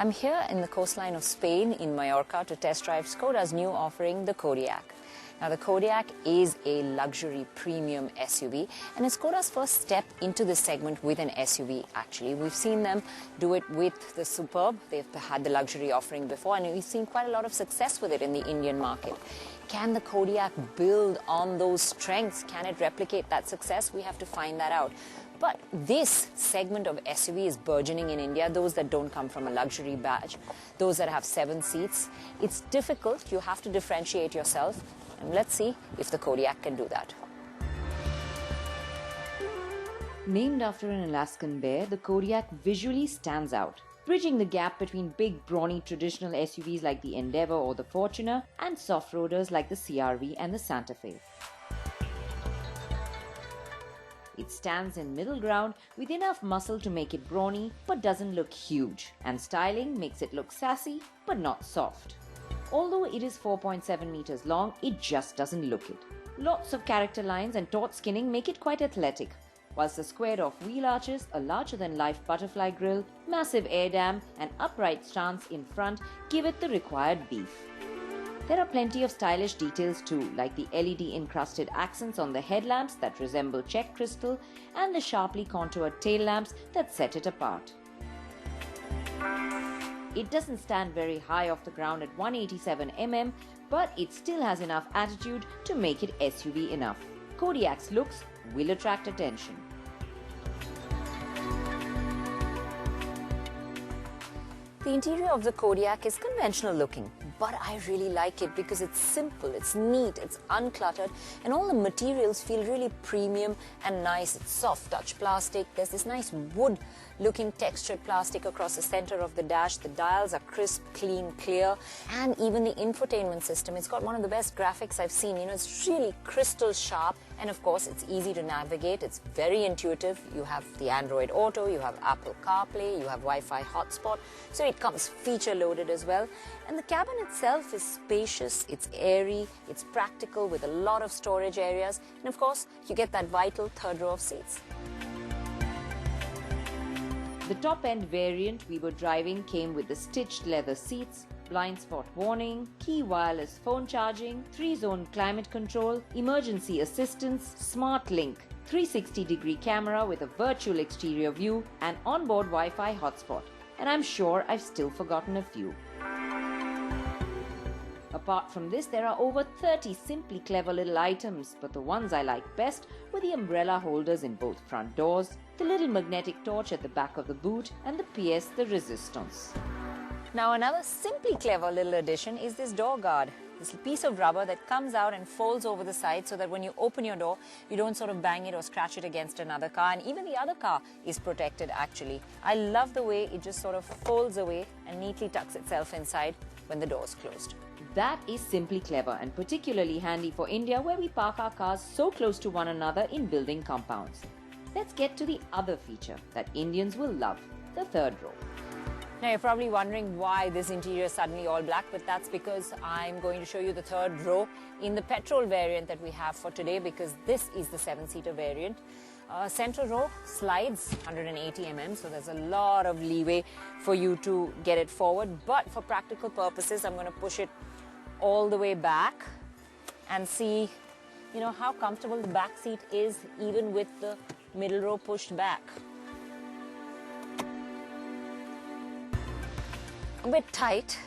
I'm here in the coastline of Spain in Mallorca to test drive Skoda's new offering, the Kodiaq. Now the Kodiaq is a luxury premium SUV and it's Skoda's first step into this segment with an SUV actually. We've seen them do it with the Superb. They've had the luxury offering before and we've seen quite a lot of success with it in the Indian market. Can the Kodiaq build on those strengths? Can it replicate that success? We have to find that out. But this segment of SUV is burgeoning in India, those that don't come from a luxury badge, those that have 7 seats. It's difficult, you have to differentiate yourself, and let's see if the Kodiaq can do that. Named after an Alaskan bear, the Kodiaq visually stands out, bridging the gap between big, brawny traditional SUVs like the Endeavour or the Fortuner and soft-roaders like the CR-V and the Santa Fe. It stands in middle ground with enough muscle to make it brawny but doesn't look huge, and styling makes it look sassy but not soft. Although it is 4.7 meters long, it just doesn't look it. Lots of character lines and taut skinning make it quite athletic, whilst the squared-off wheel arches, a larger-than-life butterfly grille, massive air dam and upright stance in front give it the required beef. There are plenty of stylish details too, like the LED encrusted accents on the headlamps that resemble Czech crystal and the sharply contoured tail lamps that set it apart. It doesn't stand very high off the ground at 187 mm, but it still has enough attitude to make it SUV enough. Kodiaq's looks will attract attention. The interior of the Kodiaq is conventional looking, but I really like it because it's simple, it's neat, it's uncluttered, and all the materials feel really premium and nice. It's soft touch plastic, there's this nice wood looking textured plastic across the center of the dash. The dials are crisp, clean, clear, and even the infotainment system, it's got one of the best graphics I've seen. You know, it's really crystal sharp, and of course it's easy to navigate. It's very intuitive. You have the Android Auto, you have Apple CarPlay, you have Wi-Fi hotspot, so it comes feature loaded as well. And the cabin itself is spacious, it's airy, it's practical with a lot of storage areas, and of course you get that vital third row of seats. The top-end variant we were driving came with the stitched leather seats, blind spot warning, key wireless phone charging, 3-zone climate control, emergency assistance, smart link, 360-degree camera with a virtual exterior view, and onboard Wi-Fi hotspot. And I'm sure I've still forgotten a few. Apart from this, there are over 30 simply clever little items, but the ones I like best were the umbrella holders in both front doors, the little magnetic torch at the back of the boot, and the pièce de résistance. Now another simply clever little addition is this door guard. This piece of rubber that comes out and folds over the side so that when you open your door, you don't sort of bang it or scratch it against another car, and even the other car is protected actually. I love the way it just sort of folds away and neatly tucks itself inside when the door is closed. That is simply clever and particularly handy for India, where we park our cars so close to one another in building compounds. Let's get to the other feature that Indians will love, the third row. Now you're probably wondering why this interior is suddenly all black, but that's because I'm going to show you the third row in the petrol variant that we have for today, because this is the 7-seater variant. Center row slides 180 mm, so there's a lot of leeway for you to get it forward, but for practical purposes I'm going to push it all the way back and see, you know, how comfortable the back seat is even with the middle row pushed back. A bit tight,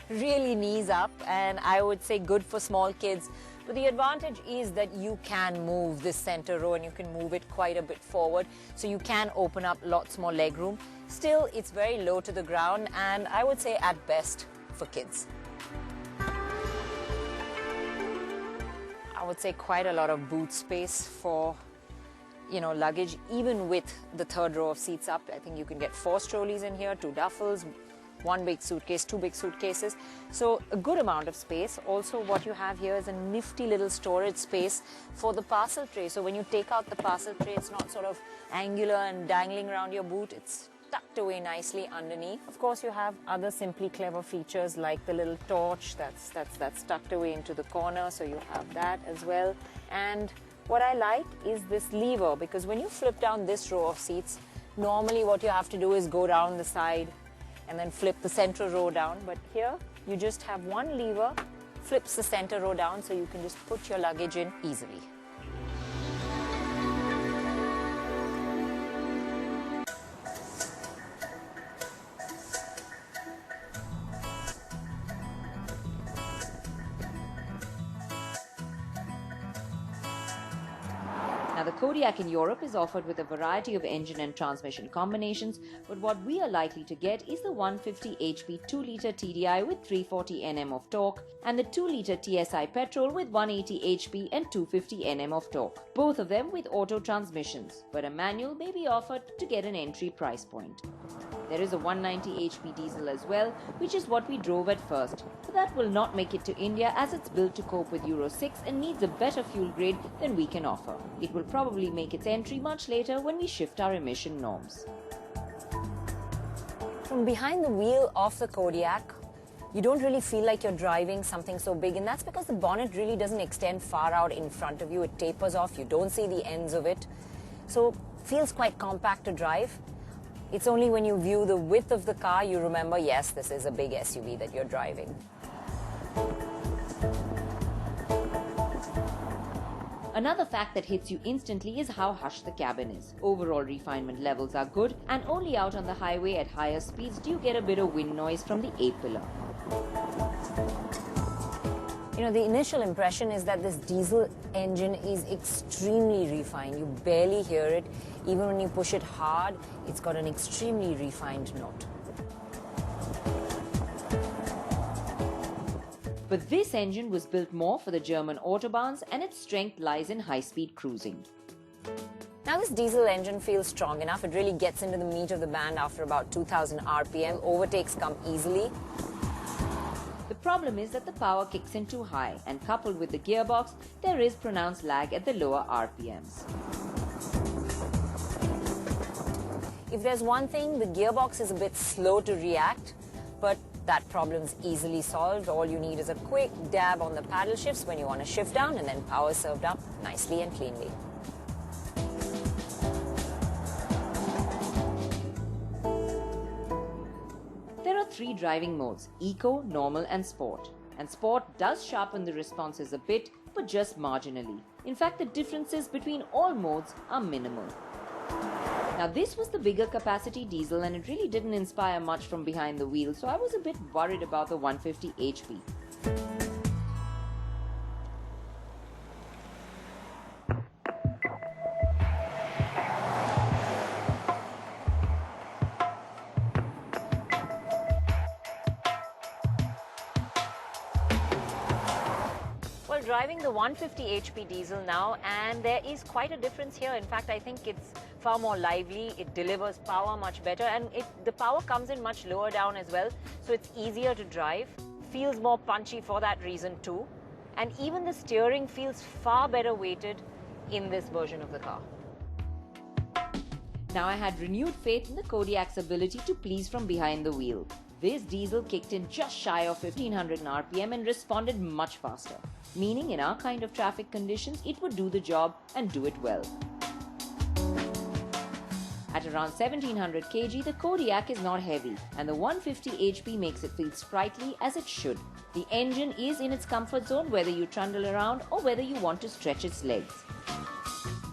really knees up, and I would say good for small kids. But the advantage is that you can move this center row and you can move it quite a bit forward, so you can open up lots more leg room. Still, it's very low to the ground, and I would say at best for kids. I would say quite a lot of boot space for, you know, luggage, even with the third row of seats up. I think you can get 4 trolleys in here, 2 duffels, 1 big suitcase, 2 big suitcases, so a good amount of space. Also, what you have here is a nifty little storage space for the parcel tray, so when you take out the parcel tray, it's not sort of angular and dangling around your boot, it's tucked away nicely underneath. Of course, you have other simply clever features like the little torch that's tucked away into the corner, so you have that as well. And what I like is this lever, because when you flip down this row of seats, normally what you have to do is go down the side and then flip the center row down. But here, you just have one lever, flips the center row down, so you can just put your luggage in easily. Now, the Kodiaq in Europe is offered with a variety of engine and transmission combinations, but what we are likely to get is the 150 HP 2-litre TDI with 340 Nm of torque and the 2-litre TSI petrol with 180 HP and 250 Nm of torque, both of them with auto transmissions, but a manual may be offered to get an entry price point. There is a 190 HP diesel as well, which is what we drove at first, but that will not make it to India as it's built to cope with Euro 6 and needs a better fuel grade than we can offer. It will probably make its entry much later when we shift our emission norms. From behind the wheel of the Kodiaq, you don't really feel like you're driving something so big, and that's because the bonnet really doesn't extend far out in front of you. It tapers off, you don't see the ends of it, so it feels quite compact to drive. It's only when you view the width of the car you remember, yes, this is a big SUV that you're driving. Another fact that hits you instantly is how hushed the cabin is. Overall refinement levels are good, and only out on the highway at higher speeds do you get a bit of wind noise from the A-pillar. You know, the initial impression is that this diesel engine is extremely refined. You barely hear it. Even when you push it hard, it's got an extremely refined note. But this engine was built more for the German autobahns, and its strength lies in high-speed cruising. Now this diesel engine feels strong enough. It really gets into the meat of the band after about 2000 RPM. Overtakes come easily. The problem is that the power kicks in too high, and coupled with the gearbox, there is pronounced lag at the lower RPMs. If there's one thing, the gearbox is a bit slow to react, but that problem is easily solved. All you need is a quick dab on the paddle shifts when you want to shift down, and then power served up nicely and cleanly. There are 3 driving modes: Eco, Normal and Sport. And Sport does sharpen the responses a bit, but just marginally. In fact, the differences between all modes are minimal. Now, this was the bigger capacity diesel, and it really didn't inspire much from behind the wheel, so I was a bit worried about the 150 HP. Well, driving the 150 HP diesel now, and there is quite a difference here. In fact, I think it's far more lively, it delivers power much better, and the power comes in much lower down as well, so it's easier to drive, feels more punchy for that reason too, and even the steering feels far better weighted in this version of the car. Now, I had renewed faith in the Kodiaq's ability to please from behind the wheel. This diesel kicked in just shy of 1500 RPM and responded much faster, meaning in our kind of traffic conditions, it would do the job and do it well. At around 1700 kg, the Kodiaq is not heavy, and the 150 HP makes it feel sprightly as it should. The engine is in its comfort zone whether you trundle around or whether you want to stretch its legs.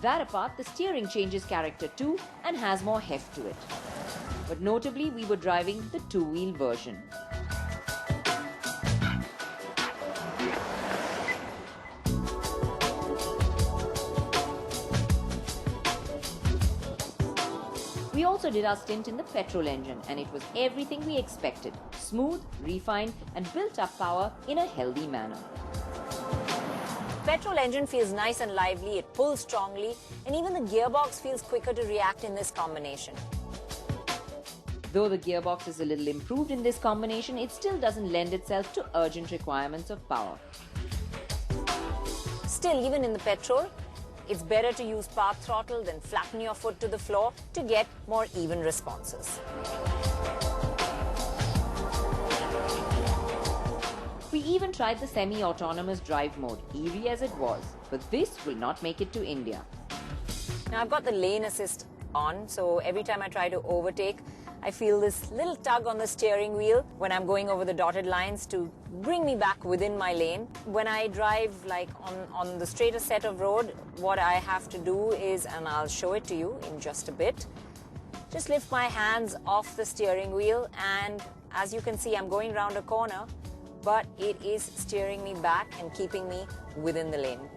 That apart, the steering changes character too and has more heft to it. But notably, we were driving the 2-wheel version. We also did our stint in the petrol engine, and it was everything we expected: smooth, refined, and built up power in a healthy manner. Petrol engine feels nice and lively, it pulls strongly, and even the gearbox feels quicker to react in this combination. Though the gearbox is a little improved in this combination, it still doesn't lend itself to urgent requirements of power. Still, even in the petrol, it's better to use park throttle than flatten your foot to the floor to get more even responses. We even tried the semi-autonomous drive mode, eerie as it was, but this will not make it to India. Now I've got the lane assist on, so every time I try to overtake, I feel this little tug on the steering wheel when I'm going over the dotted lines to bring me back within my lane. When I drive like on the straighter set of road, what I have to do is, and I'll show it to you in just a bit, just lift my hands off the steering wheel, and as you can see, I'm going around a corner, but it is steering me back and keeping me within the lane.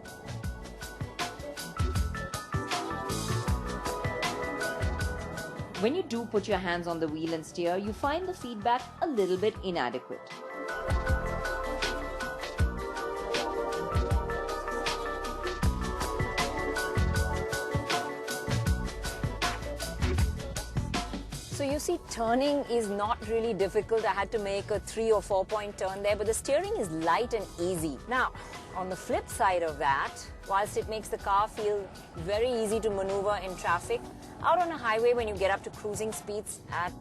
When you do put your hands on the wheel and steer, you find the feedback a little bit inadequate. So you see, turning is not really difficult. I had to make a 3 or 4 point turn there, but the steering is light and easy. Now, on the flip side of that, whilst it makes the car feel very easy to maneuver in traffic, out on a highway when you get up to cruising speeds at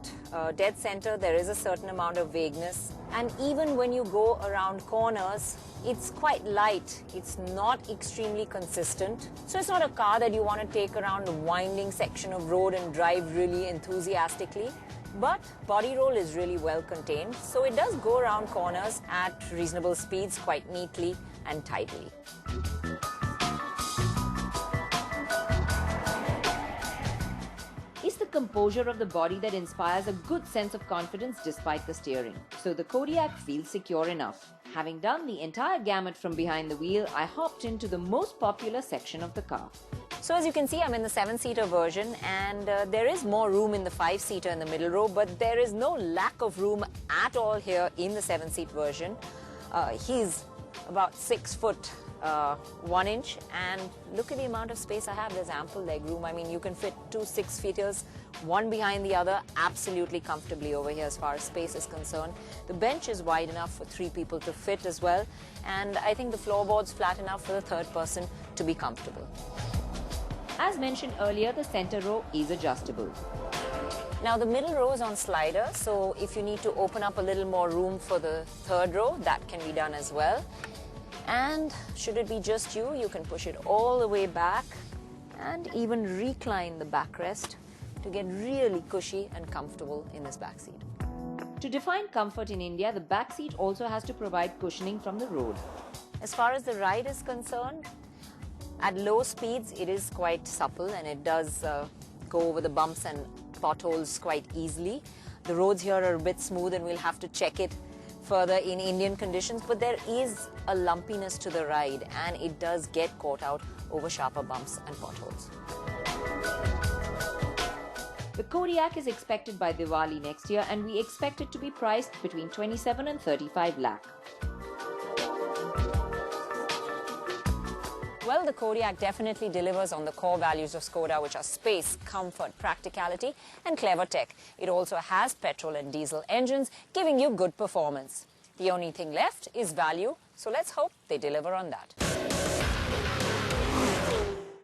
dead center, there is a certain amount of vagueness. And even when you go around corners, it's quite light. It's not extremely consistent. So it's not a car that you want to take around a winding section of road and drive really enthusiastically. But body roll is really well contained, so it does go around corners at reasonable speeds quite neatly and tidily. It's the composure of the body that inspires a good sense of confidence despite the steering. So the Kodiaq feels secure enough. Having done the entire gamut from behind the wheel, I hopped into the most popular section of the car. So as you can see, I'm in the 7-seater version, and there is more room in the 5-seater in the middle row, but there is no lack of room at all here in the 7-seat version. He's about 6 foot 1 inch, and look at the amount of space I have. There's ample leg room. I mean, you can fit 2 6-feeters, one behind the other, absolutely comfortably over here as far as space is concerned. The bench is wide enough for 3 people to fit as well, and I think the floorboard's flat enough for the third person to be comfortable. As mentioned earlier, the center row is adjustable. Now the middle row is on slider, so if you need to open up a little more room for the third row, that can be done as well. And should it be just you, you can push it all the way back and even recline the backrest to get really cushy and comfortable in this back seat. To define comfort in India, the back seat also has to provide cushioning from the road. As far as the ride is concerned, at low speeds it is quite supple, and it does go over the bumps and potholes quite easily. The roads here are a bit smooth, and we'll have to check it further in Indian conditions, but there is a lumpiness to the ride, and it does get caught out over sharper bumps and potholes. The Kodiaq is expected by Diwali next year, and we expect it to be priced between 27 and 35 lakh. Well, the Kodiaq definitely delivers on the core values of Skoda, which are space, comfort, practicality, and clever tech. It also has petrol and diesel engines, giving you good performance. The only thing left is value, so let's hope they deliver on that.